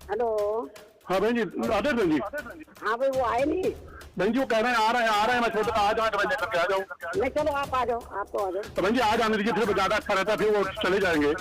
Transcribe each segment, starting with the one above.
Hello. हाँ बहन जी, आदर बहन जी। हाँ भाई, वो आए नहीं। बहन जी वो कह रहे हैं आ रहे हैं, मैं छोटा आ जाऊँ तो मैं लेकर के आ जाऊँ। नहीं, चलो आप आ जाओ, आप तो आ जाओ। तो बहन जी आज आने दीजिए, फिर ज्यादा अच्छा रहता है, फिर वो चले जाएंगे।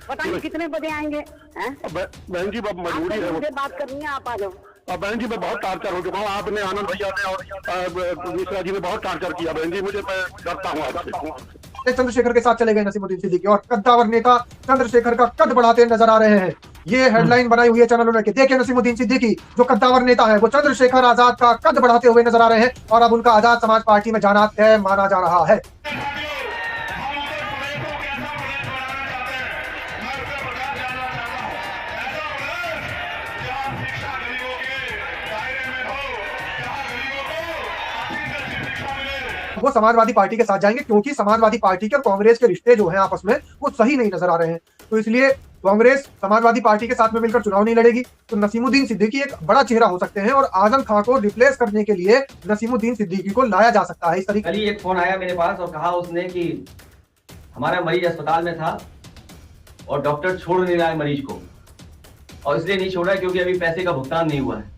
पता नहीं कितने बजे आएंगे हैं? बहन जी अब मजबूरी है वो। मुझे बात करनी है, आप आ जाओ। अब बहन जी मैं बहुत टार्चर हो चुका हूँ, आपने आनंद भैया ने और मिश्रा जी ने बहुत टार्चर किया बहन जी, मैं डरता हूँ आपसे। चंद्रशेखर के साथ चले गए नसीमुद्दीन सिद्दीकी और कद्दावर नेता चंद्रशेखर का कद बढ़ाते नजर आ रहे हैं। ये हेडलाइन बनाई हुई है चैनलों ने कि देखिए नसीमुद्दीन सिद्दीकी जो कद्दावर नेता है वो चंद्रशेखर आजाद का कद बढ़ाते हुए नजर आ रहे हैं और अब उनका आजाद समाज पार्टी में जाना तय माना जा रहा है। वो समाजवादी पार्टी के साथ जाएंगे क्योंकि समाजवादी पार्टी के और कांग्रेस के रिश्ते जो हैं आपस में वो सही नहीं नजर आ रहे हैं। तो इसलिए कांग्रेस समाजवादी पार्टी के साथ में मिलकर चुनाव नहीं लड़ेगी। तो नसीमुद्दीन सिद्दीकी एक बड़ा चेहरा हो सकते हैं और आजम खां को रिप्लेस करने के लिए नसीमुद्दीन सिद्दीकी को लाया जा सकता है। इस तरीके कल ही एक फोन आया मेरे पास और कहा उसने कि हमारा मरीज अस्पताल में था और डॉक्टर छोड़ नहीं रहा है मरीज को, और इसलिए नहीं छोड़ रहा है क्योंकि अभी पैसे का भुगतान नहीं हुआ है।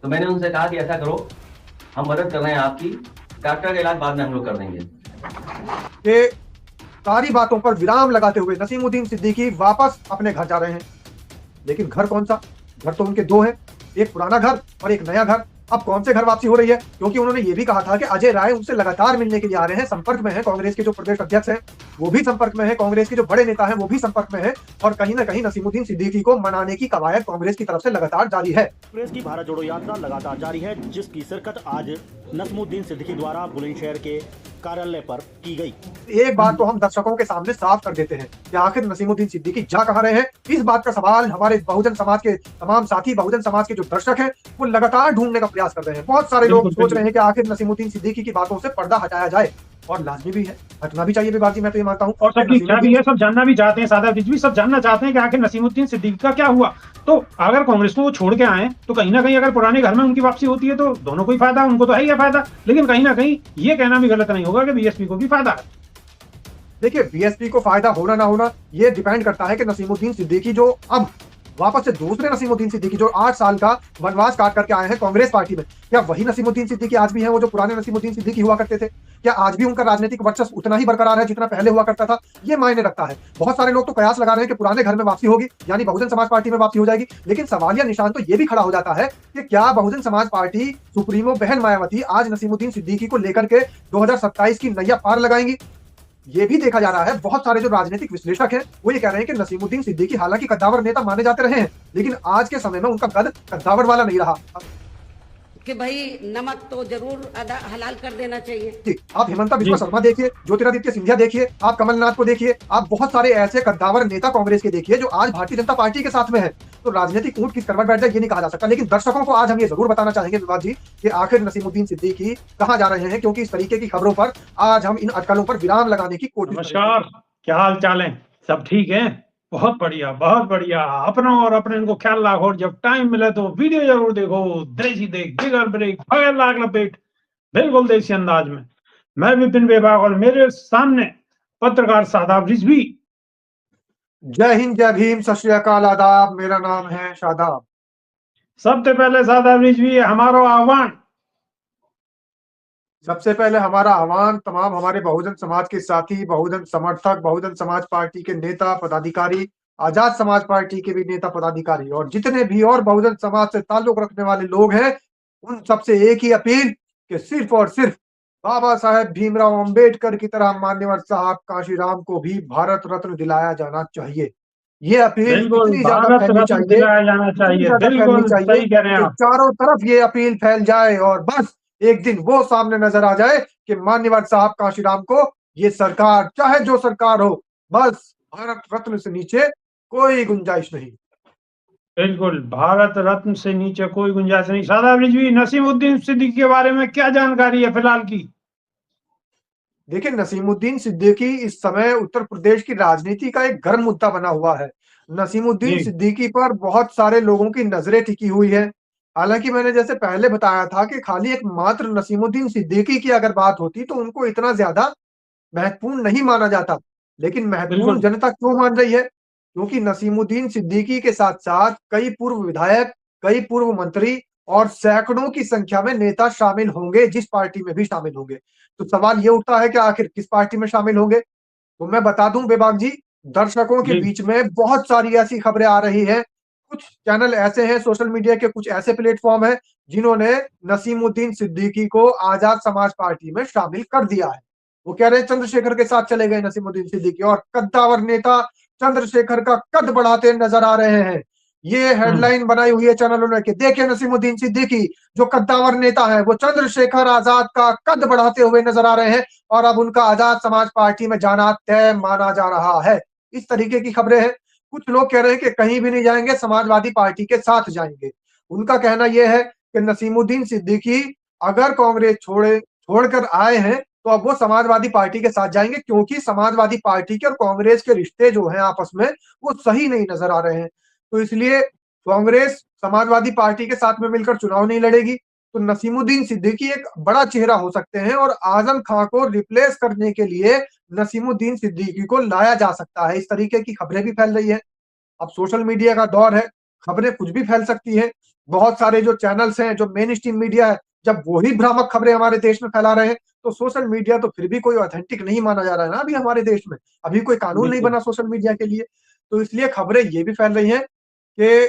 तो मैंने उनसे कहा कि ऐसा करो, हम मदद कर रहे हैं आपकी, डॉक्टर का इलाज बाद में हम लोग कर देंगे। ये सारी बातों पर विराम लगाते हुए नसीमुद्दीन सिद्दीकी वापस अपने घर जा रहे हैं। लेकिन घर कौन सा? घर तो उनके दो हैं, एक पुराना घर और एक नया घर। अब कौन से घर वापसी हो रही है? क्योंकि उन्होंने ये भी कहा था कि अजय राय उनसे लगातार मिलने के लिए आ रहे हैं, संपर्क में है। कांग्रेस के जो प्रदेश अध्यक्ष हैं वो भी संपर्क में है, कांग्रेस के जो बड़े नेता हैं वो भी संपर्क में है और कहीं ना कहीं नसीमुद्दीन सिद्दीकी को मनाने की कवायद कांग्रेस की तरफ से लगातार जारी है। कांग्रेस की भारत जोड़ो यात्रा लगातार जारी है, जिसकी शिरकत आज नसीमुद्दीन सिद्दीकी द्वारा बुलंदशहर के कार्यालय पर की गई। एक बात तो हम दर्शकों के सामने साफ कर देते हैं कि आखिर नसीमुद्दीन सिद्दीकी जा कहां रहे हैं। इस बात का सवाल हमारे बहुजन समाज के तमाम साथी, बहुजन समाज के जो दर्शक हैं वो लगातार ढूंढने का प्रयास कर रहे हैं। बहुत सारे लोग सोच रहे हैं कि आखिर नसीमुद्दीन सिद्दीकी की बातों से पर्दा हटाया जाए और लाजमी भी है, हटना भी चाहिए विभाग जी, मैं तो ये मानता हूँ। और सबकी इच्छा भी है, सब जानना भी चाहते हैं, सादा भी सब जानना चाहते हैं कि आखिर नसीमुद्दीन सिद्दीकी का क्या हुआ। तो अगर कांग्रेस को वो छोड़ के आए तो कहीं ना कहीं अगर पुराने घर में उनकी वापसी होती है तो दोनों को ही फायदा, उनको तो है ही फायदा, लेकिन कहीं ना कहीं ये कहना भी गलत नहीं होगा कि बीएसपी को भी फायदा है। देखिए बीएसपी को फायदा होना ना होना ये डिपेंड करता है कि नसीमुद्दीन सिद्दीकी जो अब वापस से दूसरे नसीमुद्दीन सिद्दीकी जो 8 साल का वनवास काट करके आए हैं कांग्रेस पार्टी में, क्या वही नसीमुद्दीन सिद्दीकी आज भी हैं वो जो पुराने नसीमुद्दीन सिद्दीकी हुआ करते थे? क्या आज भी उनका राजनीतिक वर्चस्व उतना ही बरकरार है जितना पहले हुआ करता था? ये मायने रखता है। बहुत सारे लोग तो कयास लगा रहे हैं कि पुराने घर में वापसी होगी, यानी बहुजन समाज पार्टी में वापसी हो जाएगी। लेकिन सवालिया निशान तो ये भी खड़ा हो जाता है कि क्या बहुजन समाज पार्टी सुप्रीमो बहन मायावती आज नसीमुद्दीन सिद्दीकी को लेकर के 2027 की नैया पार लगाएंगी? ये भी देखा जा रहा है। बहुत सारे जो राजनीतिक विश्लेषक हैं वो ये कह रहे हैं कि नसीमुद्दीन सिद्दीकी हालांकि कद्दावर नेता माने जाते रहे हैं, लेकिन आज के समय में उनका कद कद्दावर वाला नहीं रहा। कि भाई नमक तो जरूर हलाल कर देना चाहिए। जी, आप हेमंता बिस्वा शर्मा देखिए, ज्योतिरादित्य सिंधिया देखिए, आप कमलनाथ को देखिए, आप बहुत सारे ऐसे कद्दावर नेता कांग्रेस के देखिए जो आज भारतीय जनता पार्टी के साथ में है। तो राजनीतिक ऊंट किस करवट बैठ जाए ये नहीं कहा जा सकता, लेकिन दर्शकों को आज हम ये जरूर बताना चाहेंगे विभाग जी कि आखिर नसीमुद्दीन सिद्दीकी कहाँ जा रहे हैं, क्योंकि इस तरीके की खबरों पर आज हम इन अटकलों पर विराम लगाने की कोशिश करेंगे। नमस्कार, क्या हाल चाल है? सब ठीक है? बहुत बढ़िया, बहुत बढ़िया। अपना और अपने इनको ख्याल रखो और जब टाइम मिले तो वीडियो जरूर देखो। देसी देख, बिगर ब्रेक, बगैर लाग लपेट, बिल्कुल देसी अंदाज में। मैं विपिन विभाग और मेरे सामने पत्रकार शादाब रिजवी। जय हिंद, जय भीम, सत श्री अकाल, आदाब। मेरा नाम है शादाब। सबसे पहले शादाब रिजवी हमारा आह्वान। सबसे पहले हमारा आह्वान तमाम हमारे बहुजन समाज के साथी, बहुजन समर्थक, बहुजन समाज पार्टी के नेता पदाधिकारी, आजाद समाज पार्टी के भी नेता पदाधिकारी और जितने भी और बहुजन समाज से ताल्लुक रखने वाले लोग हैं, उन सबसे एक ही अपील कि सिर्फ और सिर्फ बाबा साहेब भीमराव अंबेडकर की तरह मान्यवर साहब काशीराम को भी भारत रत्न दिलाया जाना चाहिए। ये अपील इतनी ज्यादा फैलनी चाहिए, बिल्कुल सही कह रहे हैं आप। चारों तरफ ये अपील फैल जाए और बस एक दिन वो सामने नजर आ जाए कि मान्यवर साहब काशीराम को ये सरकार, चाहे जो सरकार हो, बस भारत रत्न से नीचे कोई गुंजाइश नहीं। बिल्कुल, भारत रत्न से नीचे कोई गुंजाइश नहीं। शादाब रिजवी, नसीमुद्दीन सिद्दीकी के बारे में क्या जानकारी है फिलहाल की? देखिए नसीमुद्दीन सिद्दीकी इस समय उत्तर प्रदेश की राजनीति का एक गर्म मुद्दा बना हुआ है। नसीमुद्दीन सिद्दीकी पर बहुत सारे लोगों की नजरें टिकी हुई है। हालांकि मैंने जैसे पहले बताया था कि खाली एक मात्र नसीमुद्दीन सिद्दीकी की अगर बात होती तो उनको इतना ज्यादा महत्वपूर्ण नहीं माना जाता, लेकिन महत्वपूर्ण जनता क्यों मान रही है? क्योंकि नसीमुद्दीन सिद्दीकी के साथ साथ कई पूर्व विधायक, कई पूर्व मंत्री और सैकड़ों की संख्या में नेता शामिल होंगे, जिस पार्टी में भी शामिल होंगे। तो सवाल ये उठता है कि आखिर किस पार्टी में शामिल होंगे? तो मैं बता दूं बेबाक जी, दर्शकों के जी बीच में बहुत सारी ऐसी खबरें आ रही हैं। कुछ चैनल ऐसे हैं, सोशल मीडिया के कुछ ऐसे प्लेटफॉर्म हैं जिन्होंने नसीमुद्दीन सिद्दीकी को आजाद समाज पार्टी में शामिल कर दिया है। वो कह रहे हैं चंद्रशेखर के साथ चले गए नसीमुद्दीन सिद्दीकी, और कद्दावर नेता चंद्रशेखर का कद बढ़ाते नजर आ रहे हैं। ये हेडलाइन बनाई हुई है चैनलों ने कि देखिए नसीमुद्दीन सिद्दीकी जो कद्दावर नेता है वो चंद्रशेखर आजाद का कद बढ़ाते हुए नजर आ रहे हैं, और अब उनका आजाद समाज पार्टी में जाना तय माना जा रहा है। इस तरीके की खबरें हैं। कुछ लोग कह रहे हैं कि कहीं भी नहीं जाएंगे, समाजवादी पार्टी के साथ जाएंगे। उनका कहना यह है कि नसीमुद्दीन सिद्दीकी अगर कांग्रेस छोड़कर आए हैं तो अब वो समाजवादी पार्टी के साथ जाएंगे, क्योंकि समाजवादी पार्टी के और कांग्रेस के रिश्ते जो हैं आपस में वो सही नहीं नजर आ रहे हैं। तो इसलिए कांग्रेस समाजवादी पार्टी के साथ में मिलकर चुनाव नहीं लड़ेगी। तो नसीमुद्दीन सिद्दीकी एक बड़ा चेहरा हो सकते हैं, और आजम खां को रिप्लेस करने के लिए नसीमुद्दीन सिद्दीकी को लाया जा सकता है। इस तरीके की खबरें भी फैल रही है। अब सोशल मीडिया का दौर है, खबरें कुछ भी फैल सकती हैं। बहुत सारे जो चैनल्स हैं, जो मेन स्ट्रीम मीडिया है, जब वही भ्रामक खबरें हमारे देश में फैला रहे हैं, तो सोशल मीडिया तो फिर भी कोई ऑथेंटिक नहीं माना जा रहा है ना अभी हमारे देश में। अभी कोई कानून नहीं बिल्कुल। बना सोशल मीडिया के लिए। तो इसलिए खबरें ये भी फैल रही हैं कि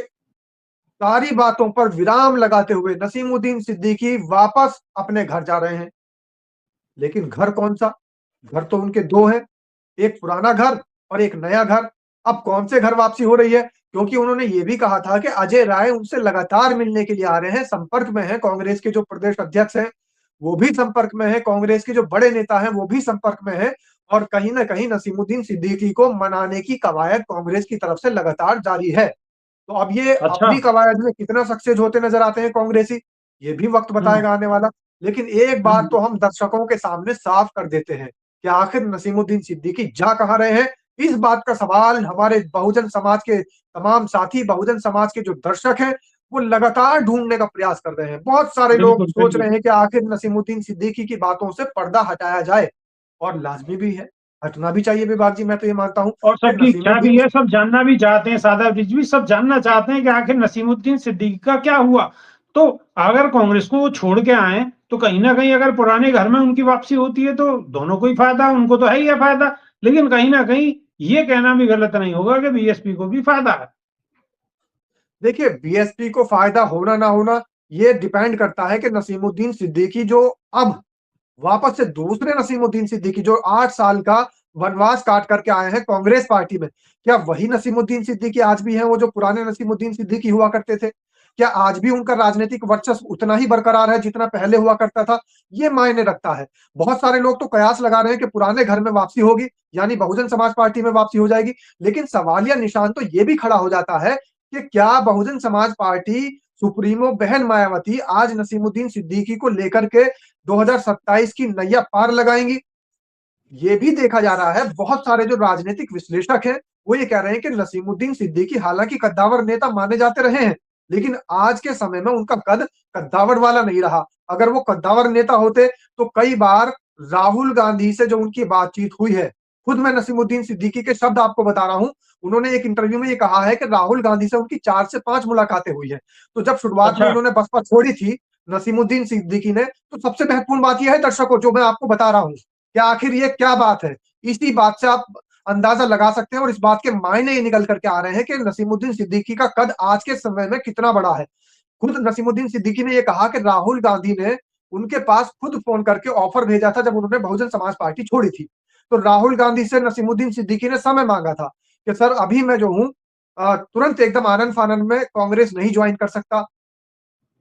सारी बातों पर विराम लगाते हुए नसीमुद्दीन सिद्दीकी वापस अपने घर जा रहे हैं। लेकिन घर कौन सा? घर तो उनके दो हैं, एक पुराना घर और एक नया घर। अब कौन से घर वापसी हो रही है? क्योंकि उन्होंने ये भी कहा था कि अजय राय उनसे लगातार मिलने के लिए आ रहे हैं, संपर्क में हैं। कांग्रेस के जो प्रदेश अध्यक्ष हैं वो भी संपर्क में है, कांग्रेस के जो बड़े नेता हैं वो भी संपर्क में है, और कहीं ना कहीं नसीमुद्दीन सिद्दीकी को मनाने की कवायद कांग्रेस की तरफ से लगातार जारी है। तो अब ये अच्छा। अपनी कवायद में कितना सक्सेस होते नजर आते हैं कांग्रेसी, ये भी वक्त बताएगा आने वाला। लेकिन एक बात तो हम दर्शकों के सामने साफ कर देते हैं कि आखिर नसीमुद्दीन सिद्दीकी जा कहां रहे हैं। इस बात का सवाल हमारे बहुजन समाज के तमाम साथी, बहुजन समाज के जो दर्शक हैं, वो लगातार ढूंढने का प्रयास कर रहे हैं। बहुत सारे लोग बिल्कुल सोच बिल्कुल। रहे हैं कि आखिर नसीमुद्दीन सिद्दीकी की बातों से पर्दा हटाया जाए, और लाजमी भी है, हटना भी चाहिए विभाग जी। मैं तो ये मानता हूं और कि सबकी इच्छा भी नसीमुद्दीन है, सब जानना भी चाहते हैं, सादा रिजवी सब जानना चाहते हैं कि आखिर नसीमुद्दीन सिद्दीकी का क्या हुआ। तो अगर कांग्रेस को वो छोड़ के आए तो कहीं ना कहीं अगर पुराने घर में उनकी वापसी होती है तो दोनों को ही फायदा, उनको तो है ही है फायदा, लेकिन कहीं ना कहीं ये कहना भी गलत नहीं होगा कि बीएसपी को भी फायदा है। देखिए, बीएसपी को फायदा होना ना होना ये डिपेंड करता है कि नसीमुद्दीन सिद्दीकी जो अब वापस से दूसरे नसीमुद्दीन सिद्दीकी जो 8 साल का वनवास काट करके आए हैं कांग्रेस पार्टी में, क्या वही नसीमुद्दीन सिद्दीकी आज भी हैं वो जो पुराने नसीमुद्दीन सिद्दीकी हुआ करते थे? क्या आज भी उनका राजनीतिक वर्चस्व उतना ही बरकरार है जितना पहले हुआ करता था? ये मायने रखता है। बहुत सारे लोग तो कयास लगा रहे हैं कि पुराने घर में वापसी होगी, यानी बहुजन समाज पार्टी में वापसी हो जाएगी। लेकिन सवालिया निशान तो ये भी खड़ा हो जाता है कि क्या बहुजन समाज पार्टी सुप्रीमो बहन मायावती आज नसीमुद्दीन सिद्दीकी को लेकर के 2027 की नैया पार लगाएंगी? ये भी देखा जा रहा है। बहुत सारे जो राजनीतिक विश्लेषक हैं वो ये कह रहे हैं कि नसीमुद्दीन सिद्दीकी हालांकि कद्दावर नेता माने जाते रहे हैं, लेकिन आज के समय में उनका कद कद्दावर वाला नहीं रहा। अगर वो कद्दावर नेता होते तो कई बार राहुल गांधी से जो उनकी बातचीत हुई है, खुद मैं नसीमुद्दीन सिद्दीकी के शब्द आपको बता रहा हूं, उन्होंने एक इंटरव्यू में ये कहा है कि राहुल गांधी से उनकी 4 से 5 मुलाकातें हुई है। तो जब शुरुआत में अच्छा। उन्होंने बसपा छोड़ी थी नसीमुद्दीन सिद्दीकी ने, तो सबसे महत्वपूर्ण बात यह है दर्शकों जो मैं आपको बता रहा हूं कि आखिर ये क्या बात है। इसी बात से आप अंदाजा लगा सकते हैं, और इस बात के मायने ये निकल करके आ रहे हैं कि नसीमुद्दीन सिद्दीकी का कद आज के समय में कितना बड़ा है। खुद नसीमुद्दीन सिद्दीकी ने यह कहा कि राहुल गांधी ने उनके पास खुद फोन करके ऑफर भेजा था जब उन्होंने बहुजन समाज पार्टी छोड़ी थी। तो राहुल गांधी से नसीमुद्दीन सिद्दीकी ने समय मांगा था कि सर अभी मैं जो हूं तुरंत एकदम आनन फानन में कांग्रेस नहीं ज्वाइन कर सकता।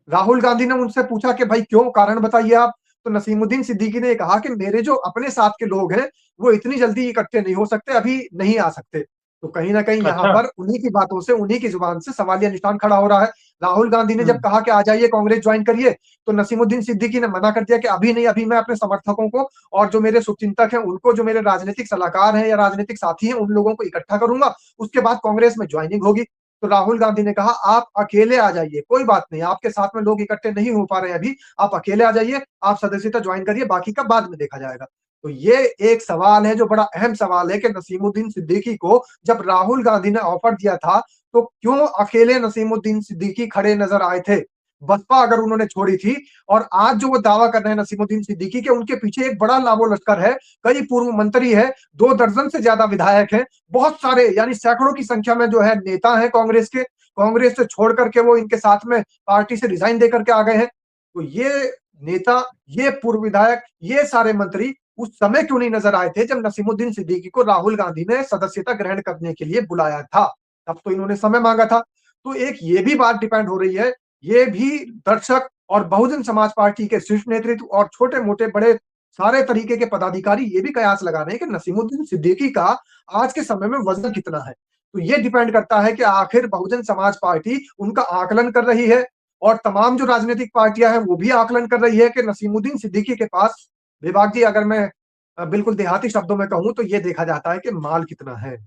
राहुल गांधी ने उनसे पूछा कि भाई क्यों, कारण बताइए आप। तो नसीमुद्दीन सिद्दीकी ने कहा कि मेरे जो अपने साथ के लोग हैं वो इतनी जल्दी इकट्ठे नहीं हो सकते, अभी नहीं आ सकते। तो कहीं ना कहीं यहाँ अच्छा। पर उन्हीं की बातों से, उन्हीं की जुबान से सवालिया निशान खड़ा हो रहा है। राहुल गांधी ने जब हम्म। कहा कि आ जाइए कांग्रेस ज्वाइन करिए, तो नसीमुद्दीन सिद्दीकी ने मना कर दिया कि अभी नहीं, अभी मैं अपने समर्थकों को और जो मेरे शुभचिंतक हैं उनको, जो मेरे राजनीतिक सलाहकार हैं या राजनीतिक साथी हैं, उन लोगों को इकट्ठा करूंगा, उसके बाद कांग्रेस में ज्वाइनिंग होगी। तो राहुल गांधी ने कहा आप अकेले आ जाइए, कोई बात नहीं, आपके साथ में लोग इकट्ठे नहीं हो पा रहे हैं अभी, आप अकेले आ जाइए, आप सदस्यता ज्वाइन करिए, बाकी का बाद में देखा जाएगा। तो ये एक सवाल है जो बड़ा अहम सवाल है कि नसीमुद्दीन सिद्दीकी को जब राहुल गांधी ने ऑफर दिया था तो क्यों अकेले नसीमुद्दीन सिद्दीकी खड़े नजर आए थे? बसपा अगर उन्होंने छोड़ी थी, और आज जो वो दावा कर रहे हैं नसीमुद्दीन सिद्दीकी के, उनके पीछे एक बड़ा लामो लश्कर है, कई पूर्व मंत्री है, 2 दर्जन से ज्यादा विधायक हैं, बहुत सारे यानी सैकड़ों की संख्या में जो है नेता है कांग्रेस के, कांग्रेस से छोड़ करके वो इनके साथ में पार्टी से रिजाइन दे करके आ गए हैं। तो ये नेता, ये पूर्व विधायक, ये सारे मंत्री उस समय क्यों नहीं नजर आए थे जब नसीमुद्दीन सिद्दीकी को राहुल गांधी ने सदस्यता ग्रहण करने के लिए बुलाया था? तब तो इन्होंने समय मांगा था। तो एक ये भी बात डिपेंड हो रही है, ये भी दर्शक और बहुजन समाज पार्टी के शीर्ष नेतृत्व और छोटे मोटे बड़े सारे तरीके के पदाधिकारी ये भी कयास लगा रहे हैं कि नसीमुद्दीन सिद्दीकी का आज के समय में वजन कितना है। तो ये डिपेंड करता है कि आखिर बहुजन समाज पार्टी उनका आकलन कर रही है, और तमाम जो राजनीतिक पार्टियां हैं वो भी आकलन कर रही है कि नसीमुद्दीन सिद्दीकी के पास, विभाग जी अगर मैं बिल्कुल देहाती शब्दों में कहूं तो ये देखा जाता है कि माल कितना है।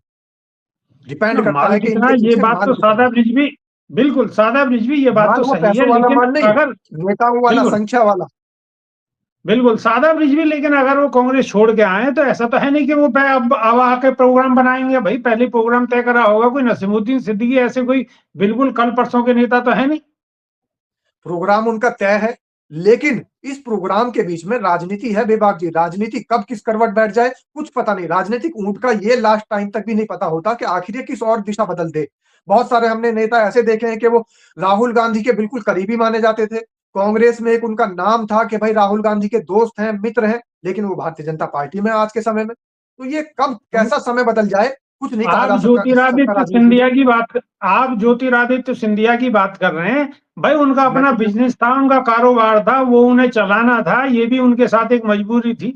डिपेंड करता माल है कि कितना, इनके ये पीछे बात माल तो कितना है। सादा ब्रिज भी, बिल्कुल सादा ब्रिज भी ये बात माल तो वो सही है, पैसों वाला लेकिन माल नहीं, अगर नेताओं वाला, बिल्कुल संख्या वाला। बिल्कुल सादा ब्रिज भी, लेकिन अगर वो कांग्रेस छोड़ के आए तो ऐसा तो है नहीं कि वो अब आके प्रोग्राम बनाएंगे। भाई पहले प्रोग्राम तय करा होगा, कोई नसीमुद्दीन सिद्दीकी ऐसे कोई बिल्कुल कल परसों के नेता तो है नहीं। प्रोग्राम उनका तय है, लेकिन इस प्रोग्राम के बीच में राजनीति है विभाग जी। राजनीति कब किस करवट बैठ जाए कुछ पता नहीं। राजनीतिक ऊंट का ये लास्ट टाइम तक भी नहीं पता होता कि आखिर ये किस और दिशा बदल दे। बहुत सारे हमने नेता ऐसे देखे हैं कि वो राहुल गांधी के बिल्कुल करीबी माने जाते थे, कांग्रेस में एक उनका नाम था कि भाई राहुल गांधी के दोस्त हैं, मित्र हैं, लेकिन वो भारतीय जनता पार्टी में आज के समय में। तो ये कब कैसा समय बदल जाए कुछ नहीं कहा जा सकता इस समय राजनीति में। आप ज्योतिरादित्य सिंधिया की बात कर रहे हैं। भाई उनका मैं अपना तो बिजनेस था, उनका कारोबार था, वो उन्हें चलाना था, ये भी उनके साथ एक मजबूरी थी।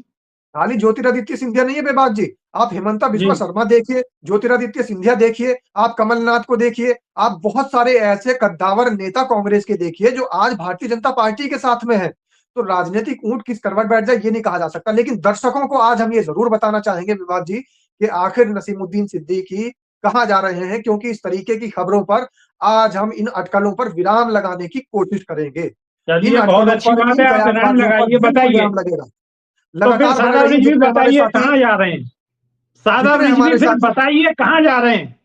खाली ज्योतिरादित्य सिंधिया नहीं है बेबाक जी, आप हिमंता बिस्वा जी शर्मा देखिए, ज्योतिरादित्य सिंधिया देखिए, आप कमलनाथ को देखिए, आप बहुत सारे ऐसे कद्दावर नेता कांग्रेस के देखिए जो आज भारतीय जनता पार्टी के साथ में है। तो राजनीतिक ऊंट किस करवट बैठ जाए ये नहीं कहा जा सकता, लेकिन दर्शकों को आज हम ये जरूर बताना चाहेंगे विभाग जी कि आखिर नसीमुद्दीन सिद्दीकी कहाँ जा रहे हैं, क्योंकि इस तरीके की खबरों पर आज हम इन अटकलों पर विराम लगाने की कोशिश करेंगे। इन चलिए, बहुत अटकलों अच्छी पर, बात इन है, आप विराम कयासबाजियों पर लगाइए, बिल्कुल बताइए। विराम लगेगा। तो फिर लगातार बने सादा रहिए, ब्रिज भी जितने हमारे बताइए साथी, कहाँ जा रहे हैं। सादा जितने ब्रिज भी हमारे फिर साथी, बताइए कहाँ जा रहे हैं।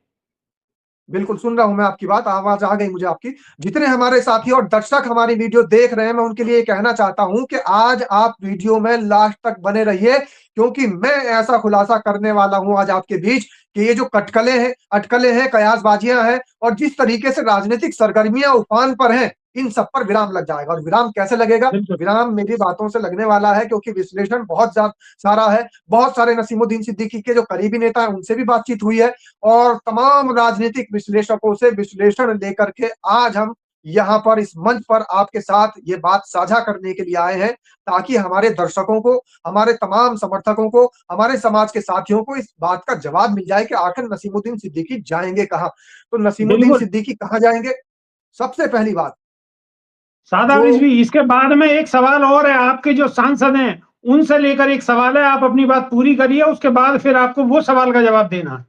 बिल्कुल सुन रहा हूं मैं आपकी बात, आवाज आ गई मुझे आपकी। जितने हमारे साथी और दर्शक हमारी वीडियो देख रहे हैं, मैं उनके लिए कहना चाहता हूं कि आज आप वीडियो में लास्ट तक बने रहिए, क्योंकि मैं ऐसा खुलासा करने वाला हूं आज आपके बीच कि ये जो अटकलें हैं, कयासबाजियां हैं, और जिस तरीके से राजनीतिक सरगर्मियां उफान पर हैं, इन सब पर विराम लग जाएगा। और विराम कैसे लगेगा? बिल्कुल विराम मेरी बातों से लगने वाला है, क्योंकि विश्लेषण बहुत ज्यादा सारा है। बहुत सारे नसीमुद्दीन सिद्दीकी के जो करीबी नेता हैं उनसे भी बातचीत हुई है, और तमाम राजनीतिक विश्लेषकों से विश्लेषण लेकर के आज हम यहाँ पर इस मंच पर आपके साथ ये बात साझा करने के लिए आए हैं, ताकि हमारे दर्शकों को, हमारे तमाम समर्थकों को, हमारे समाज के साथियों को इस बात का जवाब मिल जाए कि आखिर नसीमुद्दीन सिद्दीकी जाएंगे कहाँ। तो नसीमुद्दीन बिल्कुल सिद्दीकी कहाँ जाएंगे? सबसे पहली बात, सादा जो ब्रिज भी। इसके बाद में एक सवाल और है, आपके जो सांसद हैं उनसे लेकर एक सवाल है, आप अपनी बात पूरी करिए, उसके बाद फिर आपको वो सवाल का जवाब देना है।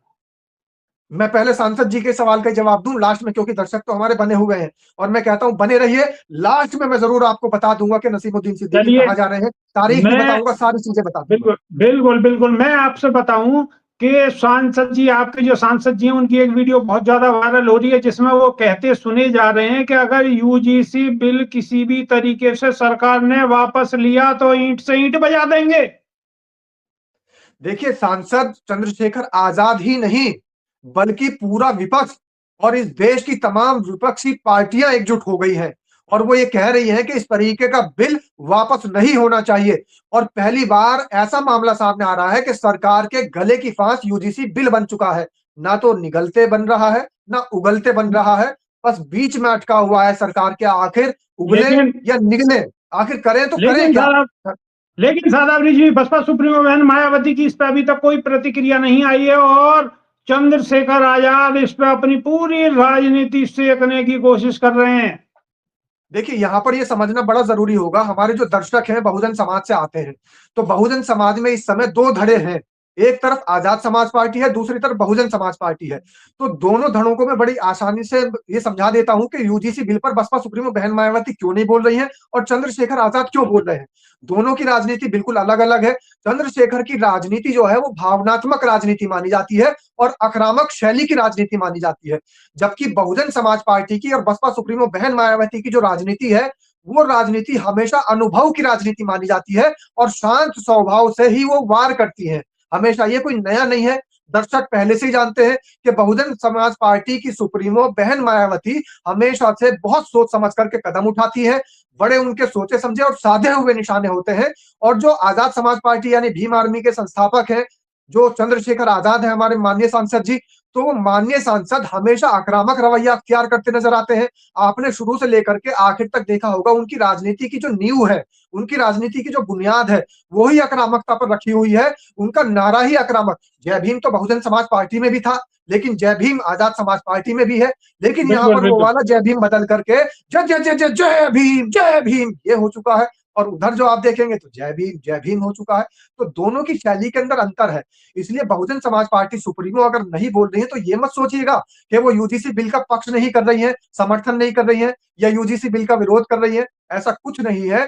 मैं पहले सांसद जी के सवाल का जवाब दूं लास्ट में, क्योंकि दर्शक तो हमारे बने हुए हैं, और मैं कहता हूं बने रहिए। लास्ट में मैं जरूर आपको बता दूंगा कि नसीमुद्दीन सिद्दीकी चलिए, कहां जा रहे हैं, तारीख भी मैं बताऊंगा, सारी चीजें बता दूंगा। बिल्कुल बिल्कुल बिल्कुल मैं आपसे बताऊं कि सांसद जी, आपके जो सांसद जी हैं, उनकी एक वीडियो बहुत ज्यादा वायरल हो रही है, जिसमें वो कहते सुने जा रहे हैं कि अगर यूजीसी बिल किसी भी तरीके से सरकार ने वापस लिया तो ईंट से ईंट बजा देंगे। देखिए, सांसद चंद्रशेखर आजाद ही नहीं बल्कि पूरा विपक्ष और इस देश की तमाम विपक्षी पार्टियां एकजुट हो गई हैं, और वो ये कह रही हैं कि इस तरीके का बिल वापस नहीं होना चाहिए। और पहली बार ऐसा मामला सामने आ रहा है कि सरकार के गले की फांस यूजीसी बिल बन चुका है। ना तो निगलते बन रहा है, ना उगलते बन रहा है, बस बीच में अटका हुआ है सरकार के। आखिर उगले लेकिन या निगले, आखिर करें तो करें लेकिन क्या? लेकिन सादा ब्रिज भी, बसपा सुप्रीमो बहन मायावती की इस पर अभी तक कोई प्रतिक्रिया नहीं आई है, और चंद्रशेखर आजाद इस पर अपनी पूरी राजनीति सेकने की कोशिश कर रहे हैं। देखिए, यहां पर यह समझना बड़ा जरूरी होगा, हमारे जो दर्शक हैं बहुजन समाज से आते हैं, तो बहुजन समाज में इस समय दो धड़े हैं। एक तरफ आजाद समाज पार्टी है, दूसरी तरफ बहुजन समाज पार्टी है। तो दोनों धड़ों को मैं बड़ी आसानी से ये समझा देता हूं कि यूजीसी बिल पर बसपा सुप्रीमो बहन मायावती क्यों नहीं बोल रही है और चंद्रशेखर आजाद क्यों बोल रहे हैं। दोनों की राजनीति बिल्कुल अलग अलग है। चंद्रशेखर की राजनीति जो है वो भावनात्मक राजनीति मानी जाती है और आक्रामक शैली की राजनीति मानी जाती है, जबकि बहुजन समाज पार्टी की और बसपा सुप्रीमो बहन मायावती की जो राजनीति है वो राजनीति हमेशा अनुभव की राजनीति मानी जाती है और शांत स्वभाव से ही वो वार करती है हमेशा। ये कोई नया नहीं है, दर्शक पहले से ही जानते हैं कि बहुजन समाज पार्टी की सुप्रीमो बहन मायावती हमेशा से बहुत सोच समझ करके कदम उठाती है, बड़े उनके सोचे समझे और साधे हुए निशाने होते हैं। और जो आजाद समाज पार्टी यानी भीम आर्मी के संस्थापक हैं, जो चंद्रशेखर आजाद है हमारे माननीय सांसद जी, तो वो माननीय सांसद हमेशा आक्रामक रवैया अख्तियार करते नजर आते हैं। आपने शुरू से लेकर के आखिर तक देखा होगा उनकी राजनीति की जो नींव है, उनकी राजनीति की जो बुनियाद है, वो ही आक्रामकता पर रखी हुई है। उनका नारा ही आक्रामक। जय भीम तो बहुजन समाज पार्टी में भी था, लेकिन जय भीम आजाद समाज पार्टी में भी है, लेकिन यहाँ पर वो वाला जय भीम बदल करके जय जय जय जय जय भीम ये हो चुका है, और उधर जो आप देखेंगे तो जय भीम हो चुका है। तो दोनों की शैली के अंदर अंतर है। इसलिए बहुजन समाज पार्टी सुप्रीमो अगर नहीं बोल रही है तो ये मत सोचिएगा कि वो यूजीसी बिल का पक्ष नहीं कर रही है, समर्थन नहीं कर रही है या यूजीसी बिल का विरोध कर रही है, ऐसा कुछ नहीं है।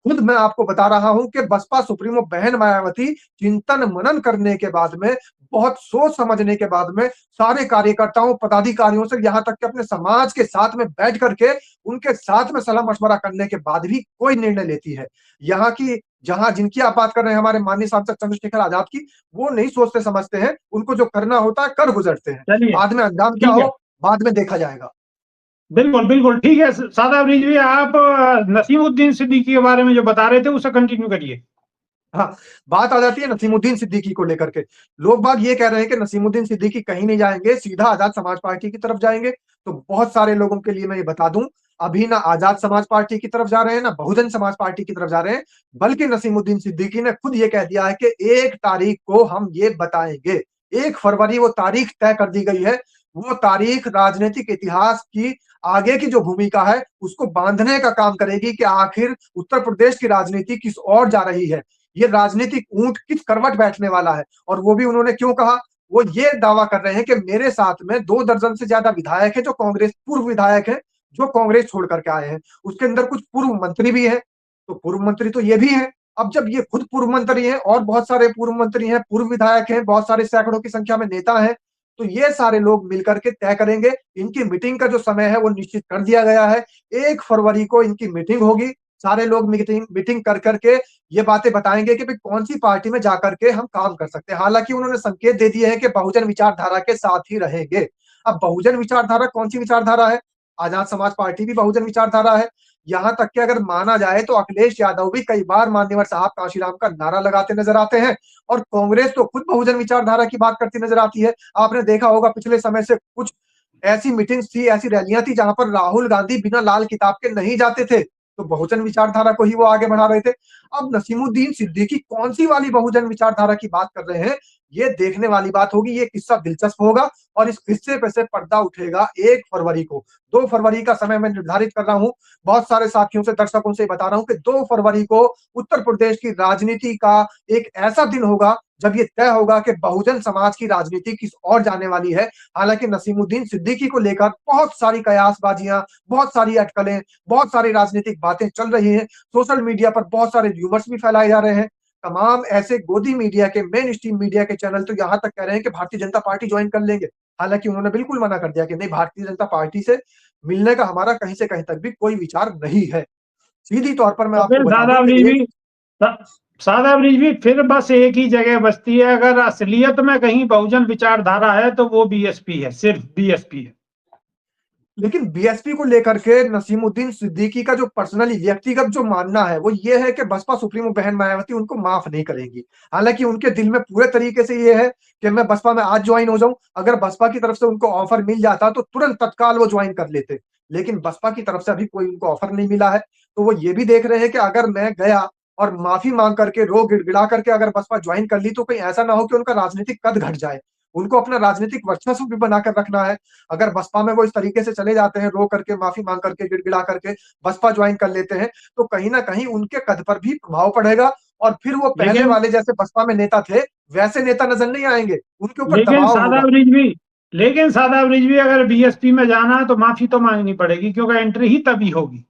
खुद मैं आपको बता रहा हूं कि बसपा सुप्रीमो बहन मायावती चिंतन मनन करने के बाद में, बहुत सोच समझने के बाद में, सारे कार्यकर्ताओं पदाधिकारियों से यहाँ तक कि अपने समाज के साथ में बैठ करके उनके साथ में सलाह मशवरा करने के बाद भी कोई निर्णय लेती है। यहाँ की जहां जिनकी आप बात कर रहे हैं हमारे माननीय सांसद चंद्रशेखर आजाद की, वो नहीं सोचते समझते हैं, उनको जो करना होता है कर गुजरते हैं, बाद में अंजाम क्या हो बाद में देखा जाएगा। बिल्कुल बिल्कुल ठीक है। सादाब रिजवी, आप नसीमुद्दीन सिद्दीकी के बारे में जो बता रहे थे उसे कंटिन्यू करिए। हाँ, बात आ जाती है नसीमुद्दीन सिद्दीकी को लेकर के। लोग बाग ये कह रहे हैं कि नसीमुद्दीन सिद्दीकी कहीं नहीं जाएंगे, सीधा आजाद समाज पार्टी की तरफ जाएंगे। तो बहुत सारे लोगों के लिए मैं ये बता दूं, अभी ना आजाद समाज पार्टी की तरफ जा रहे हैं ना बहुजन समाज पार्टी की तरफ जा रहे हैं, बल्कि नसीमुद्दीन सिद्दीकी ने खुद ये कह दिया है कि 1 तारीख को हम ये बताएंगे। 1 फरवरी वो तारीख तय कर दी गई है। वो तारीख राजनीतिक इतिहास की आगे की जो भूमिका है उसको बांधने का काम करेगी कि आखिर उत्तर प्रदेश की राजनीति किस ओर जा रही है, ये राजनीतिक ऊंट किस करवट बैठने वाला है। और वो भी उन्होंने क्यों कहा, वो ये दावा कर रहे हैं कि मेरे साथ में 2 दर्जन से ज्यादा विधायक है जो कांग्रेस पूर्व विधायक है, जो कांग्रेस छोड़ करके आए हैं। उसके अंदर कुछ पूर्व मंत्री भी है, तो पूर्व मंत्री तो ये भी है। अब जब ये खुद पूर्व मंत्री हैं और बहुत सारे पूर्व मंत्री हैं, पूर्व विधायक हैं, बहुत सारे सैकड़ों की संख्या में नेता हैं, तो ये सारे लोग मिलकर के तय करेंगे। इनकी मीटिंग का जो समय है वो निश्चित कर दिया गया है। 1 फरवरी को इनकी मीटिंग होगी। सारे लोग मीटिंग कर करके ये बातें बताएंगे कि भाई कौन सी पार्टी में जाकर के हम काम कर सकते हैं। हालांकि उन्होंने संकेत दे दिए हैं कि बहुजन विचारधारा के साथ ही रहेंगे। अब बहुजन विचारधारा कौन सी विचारधारा है? आजाद समाज पार्टी भी बहुजन विचारधारा है। यहां तक कि अगर माना जाए तो अखिलेश यादव भी कई बार मान्यवर साहब कांशीराम का नारा लगाते नजर आते हैं, और कांग्रेस तो खुद बहुजन विचारधारा की बात करती नजर आती है। आपने देखा होगा पिछले समय से कुछ ऐसी मीटिंग्स थी, ऐसी रैलियां थी जहां पर राहुल गांधी बिना लाल किताब के नहीं जाते थे, तो बहुजन विचारधारा को ही वो आगे बढ़ा रहे थे। अब नसीमुद्दीन सिद्दीकी कौन सी वाली बहुजन विचारधारा की बात कर रहे हैं, ये देखने वाली बात होगी। ये किस्सा दिलचस्प होगा और इस किस्से पे से पर्दा उठेगा 1 फरवरी को। 2 फरवरी का समय मैं निर्धारित कर रहा हूं, बहुत सारे साथियों से, दर्शकों से बता रहा हूं कि 2 फरवरी को उत्तर प्रदेश की राजनीति का एक ऐसा दिन होगा जब ये तय होगा कि बहुजन समाज की राजनीति किस ओर जाने वाली है। हालांकि नसीमुद्दीन सिद्दीकी को लेकर बहुत सारी कयासबाजियां, बहुत सारी अटकलें, बहुत सारी राजनीतिक बातें चल रही हैं। सोशल मीडिया पर बहुत सारे र्यूमर्स भी फैलाए जा रहे हैं। तमाम ऐसे गोदी मीडिया के, मेन स्ट्रीम मीडिया के चैनल तो यहाँ तक कह रहे हैं कि भारतीय जनता पार्टी ज्वाइन कर लेंगे। हालांकि उन्होंने बिल्कुल मना कर दिया कि नहीं, भारतीय जनता पार्टी से मिलने का हमारा कहीं से कहीं तक भी कोई विचार नहीं है। सीधी तौर पर मैं आपको सादाब रिजवी फिर बस एक ही जगह बचती है, अगर असलियत में कहीं बहुजन विचारधारा है तो वो बीएसपी है, सिर्फ बीएसपी है। लेकिन बीएसपी को लेकर के नसीमुद्दीन सिद्दीकी का जो पर्सनली व्यक्तिगत जो मानना है वो ये है कि बसपा सुप्रीमो बहन मायावती उनको माफ नहीं करेंगी। हालांकि उनके दिल में पूरे तरीके से ये है कि मैं बसपा में आज ज्वाइन हो जाऊं। अगर बसपा की तरफ से उनको ऑफर मिल जाता तो तुरंत तत्काल वो ज्वाइन कर लेते, लेकिन बसपा की तरफ से अभी कोई उनको ऑफर नहीं मिला है। तो वो ये भी देख रहे हैं कि अगर मैं गया और माफी मांग करके, रो गिड़गिड़ा करके अगर बसपा ज्वाइन कर ली तो कहीं ऐसा ना हो कि उनका राजनीतिक कद घट जाए। उनको अपना राजनीतिक वर्चस्व भी बनाकर रखना है। अगर बसपा में वो इस तरीके से चले जाते हैं, रो करके, माफी मांग करके, गिड़गिड़ा करके बसपा ज्वाइन कर लेते हैं, तो कहीं ना कहीं उनके कद पर भी प्रभाव पड़ेगा और फिर वो पहले लेकिन वाले जैसे बसपा में नेता थे वैसे नेता नजर नहीं आएंगे, उनके ऊपर लेकिन दबाव होगा। सादाब रिजवी अगर बीएसपी में जाना है तो माफी तो मांगनी पड़ेगी, क्योंकि एंट्री ही तभी होगी।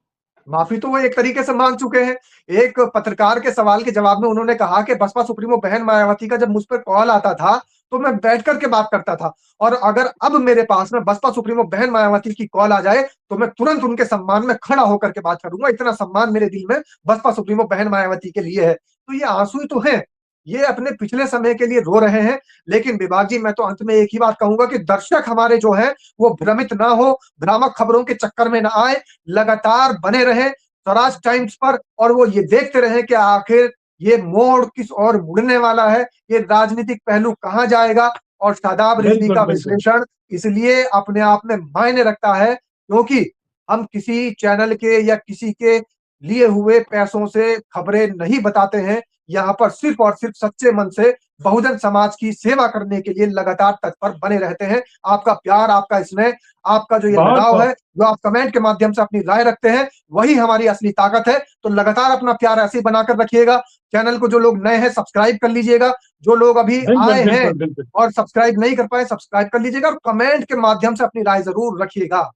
माफी तो वो एक तरीके से मांग चुके हैं। एक पत्रकार के सवाल के जवाब में उन्होंने कहा कि बसपा सुप्रीमो बहन मायावती का जब मुझ पर कॉल आता था तो मैं बैठ करके बात करता था, और अगर अब मेरे पास में बसपा सुप्रीमो बहन मायावती की कॉल आ जाए तो मैं तुरंत उनके सम्मान में खड़ा होकर के बात करूंगा। इतना सम्मान मेरे दिल में बसपा सुप्रीमो बहन मायावती के लिए है। तो ये आंसू ही तो है, ये अपने पिछले समय के लिए रो रहे हैं। लेकिन विभाग जी, मैं तो अंत में एक ही बात कहूंगा कि दर्शक हमारे जो है वो भ्रमित ना हो, भ्रामक खबरों के चक्कर में ना आए, लगातार बने रहे स्वराज टाइम्स पर, और वो ये देखते रहे कि आखिर ये मोड़ किस ओर मुड़ने वाला है, ये राजनीतिक पहलू कहां जाएगा। और शादाब रिजवी का विश्लेषण इसलिए अपने आप में मायने रखता है क्योंकि हम किसी चैनल के या किसी के लिए हुए पैसों से खबरें नहीं बताते हैं। यहाँ पर सिर्फ और सिर्फ सच्चे मन से बहुजन समाज की सेवा करने के लिए लगातार तत्पर बने रहते हैं। आपका प्यार, आपका स्नेह, आपका जो ये लगाव है, जो आप कमेंट के माध्यम से अपनी राय रखते हैं, वही हमारी असली ताकत है। तो लगातार अपना प्यार ऐसे ही बनाकर रखिएगा। चैनल को जो लोग नए हैं सब्सक्राइब कर लीजिएगा, जो लोग अभी आए हैं और सब्सक्राइब नहीं कर पाए सब्सक्राइब कर लीजिएगा, और कमेंट के माध्यम से अपनी राय जरूर रखिएगा।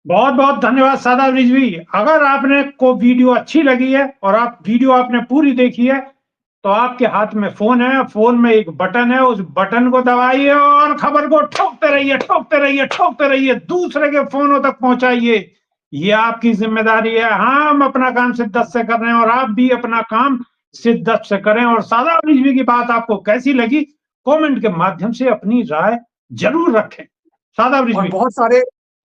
बहुत बहुत धन्यवाद शादाब रिजवी। अगर आपने को वीडियो अच्छी लगी है और आप वीडियो आपने पूरी देखी है तो आपके हाथ में फोन है, फोन में एक बटन है, उस बटन को दबाइए और खबर को ठोकते रहिए, ठोकते रहिए, ठोकते रहिए, दूसरे के फोनों तक पहुंचाइए। ये आपकी जिम्मेदारी है। हम अपना काम शिद्दत से कर रहे हैं और आप भी अपना काम शिद्दत से करें। और शादाब रिजवी की बात आपको कैसी लगी, कमेंट के माध्यम से अपनी राय जरूर रखें। शादाब रिजवी। बहुत सारे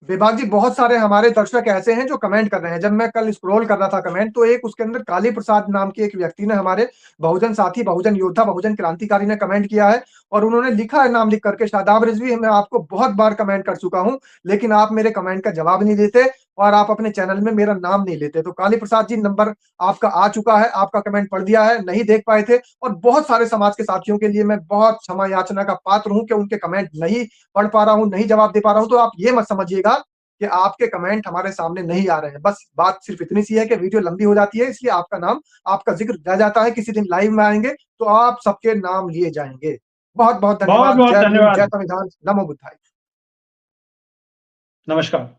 विभाग जी, बहुत सारे हमारे दर्शक ऐसे हैं जो कमेंट कर रहे हैं। जब मैं कल स्क्रॉल कर रहा था कमेंट, तो एक उसके अंदर काली प्रसाद नाम के एक व्यक्ति ने, हमारे बहुजन साथी, बहुजन योद्धा, बहुजन क्रांतिकारी ने कमेंट किया है, और उन्होंने लिखा है नाम लिख करके, शादाब रिजवी मैं आपको बहुत बार कमेंट कर चुका हूं लेकिन आप मेरे कमेंट का जवाब नहीं देते और आप अपने चैनल में मेरा नाम नहीं लेते। तो काली प्रसाद जी, नंबर आपका आ चुका है, आपका कमेंट पढ़ दिया है, नहीं देख पाए थे। और बहुत सारे समाज के साथियों के लिए मैं बहुत क्षमा याचना का पात्र हूं कि उनके कमेंट नहीं पढ़ पा रहा हूं, नहीं जवाब दे पा रहा हूं। तो आप ये मत समझिएगा कि आपके कमेंट हमारे सामने नहीं आ रहे हैं। बस बात सिर्फ इतनी सी है कि वीडियो लंबी हो जाती है, इसलिए आपका नाम, आपका जिक्र रह जाता है। किसी दिन लाइव में आएंगे तो आप सबके नाम लिए जाएंगे। बहुत बहुत धन्यवाद। बहुत धन्यवाद। जय संविधान, नमो बुद्धाय। नमस्कार।